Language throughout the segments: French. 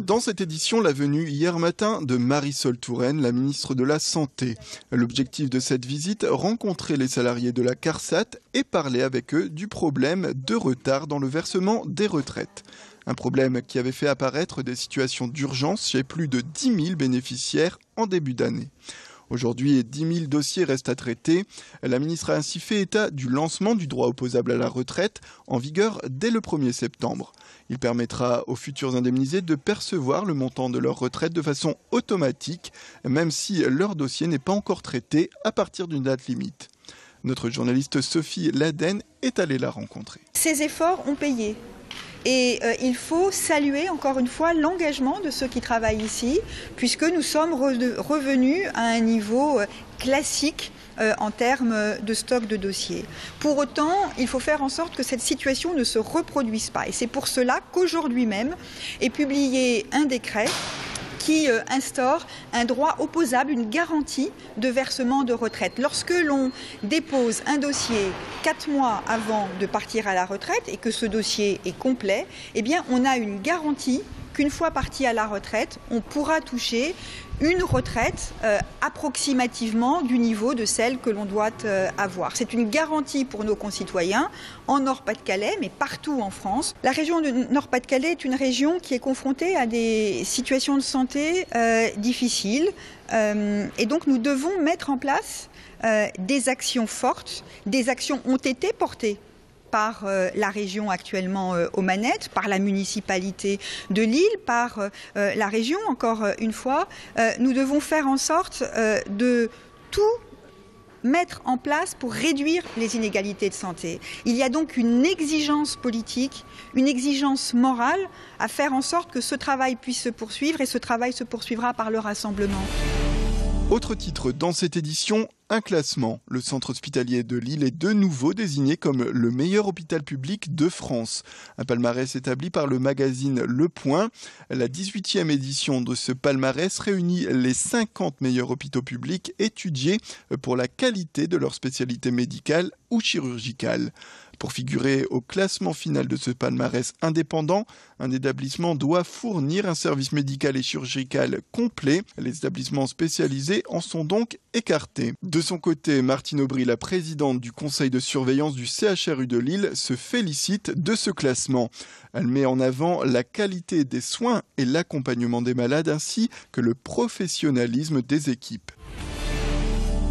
Dans cette édition, la venue hier matin de Marisol Touraine, la ministre de la Santé. L'objectif de cette visite, rencontrer les salariés de la CARSAT et parler avec eux du problème de retard dans le versement des retraites. Un problème qui avait fait apparaître des situations d'urgence chez plus de 10 000 bénéficiaires en début d'année. Aujourd'hui, 10 000 dossiers restent à traiter. La ministre a ainsi fait état du lancement du droit opposable à la retraite en vigueur dès le 1er septembre. Il permettra aux futurs indemnisés de percevoir le montant de leur retraite de façon automatique, même si leur dossier n'est pas encore traité à partir d'une date limite. Notre journaliste Sophie Laden est allée la rencontrer. Ces efforts ont payé. Et il faut saluer encore une fois l'engagement de ceux qui travaillent ici, puisque nous sommes revenus à un niveau classique en termes de stock de dossiers. Pour autant, il faut faire en sorte que cette situation ne se reproduise pas. Et c'est pour cela qu'aujourd'hui même est publié un décret qui instaure un droit opposable, une garantie de versement de retraite. Lorsque l'on dépose un dossier 4 mois avant de partir à la retraite et que ce dossier est complet, eh bien on a une garantie qu'une fois parti à la retraite, on pourra toucher une retraite approximativement du niveau de celle que l'on doit avoir. C'est une garantie pour nos concitoyens en Nord-Pas-de-Calais, mais partout en France. La région de Nord-Pas-de-Calais est une région qui est confrontée à des situations de santé difficiles. Et donc nous devons mettre en place des actions fortes. Des actions ont été portées par la région actuellement aux manettes, par la municipalité de Lille, par la région, encore une fois. Nous devons faire en sorte de tout mettre en place pour réduire les inégalités de santé. Il y a donc une exigence politique, une exigence morale à faire en sorte que ce travail puisse se poursuivre et ce travail se poursuivra par le rassemblement. Autre titre dans cette édition, un classement. Le centre hospitalier de Lille est de nouveau désigné comme le meilleur hôpital public de France. Un palmarès établi par le magazine Le Point. La 18e édition de ce palmarès réunit les 50 meilleurs hôpitaux publics étudiés pour la qualité de leur spécialité médicale ou chirurgicale. Pour figurer au classement final de ce palmarès indépendant, un établissement doit fournir un service médical et chirurgical complet. Les établissements spécialisés en sont donc écartés. De son côté, Martine Aubry, la présidente du conseil de surveillance du CHRU de Lille, se félicite de ce classement. Elle met en avant la qualité des soins et l'accompagnement des malades ainsi que le professionnalisme des équipes.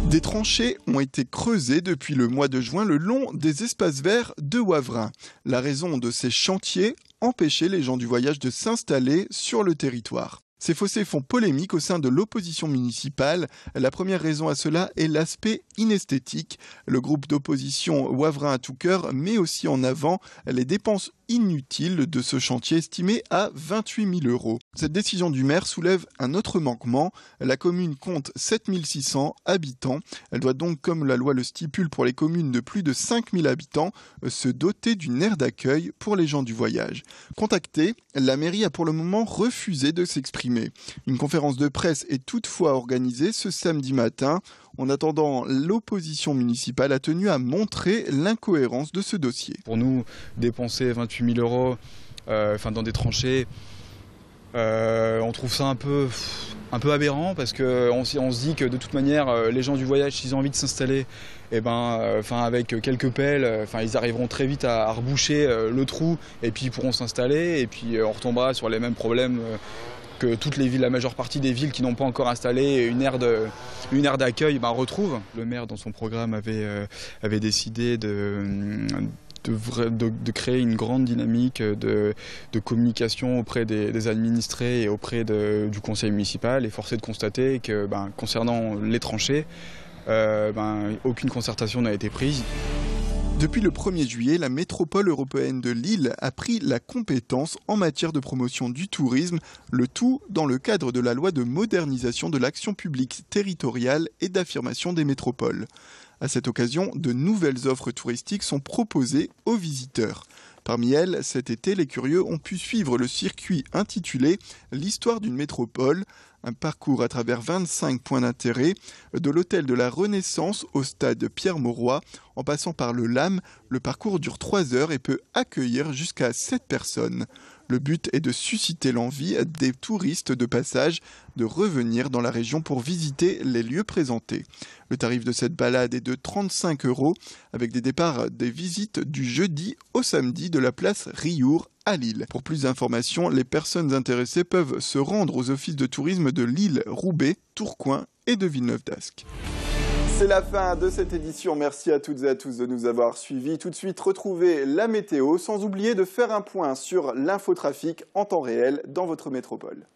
Des tranchées ont été creusées depuis le mois de juin le long des espaces verts de Wavrin. La raison de ces chantiers, empêcher les gens du voyage de s'installer sur le territoire. Ces fossés font polémique au sein de l'opposition municipale. La première raison à cela est l'aspect inesthétique. Le groupe d'opposition Wavrin à tout cœur met aussi en avant les dépenses inutiles de ce chantier estimé à 28 000 €. Cette décision du maire soulève un autre manquement. La commune compte 7 600 habitants. Elle doit donc, comme la loi le stipule pour les communes de plus de 5 000 habitants, se doter d'une aire d'accueil pour les gens du voyage. Contactée, la mairie a pour le moment refusé de s'exprimer. Une conférence de presse est toutefois organisée ce samedi matin. En attendant, l'opposition municipale a tenu à montrer l'incohérence de ce dossier. Pour nous, dépenser 28 000 € dans des tranchées, on trouve ça un peu aberrant parce qu'on se dit que de toute manière, les gens du voyage, s'ils ont envie de s'installer, avec quelques pelles, ils arriveront très vite à reboucher le trou et puis ils pourront s'installer et puis on retombera sur les mêmes problèmes que toutes les villes, la majeure partie des villes qui n'ont pas encore installé une aire d'accueil retrouvent. Le maire, dans son programme, avait décidé de créer une grande dynamique de communication auprès des administrés et auprès du conseil municipal. Et force est de constater que concernant les tranchées, aucune concertation n'a été prise. Depuis le 1er juillet, la métropole européenne de Lille a pris la compétence en matière de promotion du tourisme, le tout dans le cadre de la loi de modernisation de l'action publique territoriale et d'affirmation des métropoles. À cette occasion, de nouvelles offres touristiques sont proposées aux visiteurs. Parmi elles, cet été, les curieux ont pu suivre le circuit intitulé « L'histoire d'une métropole », un parcours à travers 25 points d'intérêt, de l'hôtel de la Renaissance au stade Pierre-Mauroy, en passant par le LAM. Le parcours dure 3 heures et peut accueillir jusqu'à 7 personnes. Le but est de susciter l'envie des touristes de passage de revenir dans la région pour visiter les lieux présentés. Le tarif de cette balade est de 35 € avec des départs des visites du jeudi au samedi de la place Riour à Lille. Pour plus d'informations, les personnes intéressées peuvent se rendre aux offices de tourisme de Lille, Roubaix, Tourcoing et de Villeneuve-d'Ascq. C'est la fin de cette édition. Merci à toutes et à tous de nous avoir suivis. Tout de suite, retrouvez la météo, sans oublier de faire un point sur l'infotrafic en temps réel dans votre métropole.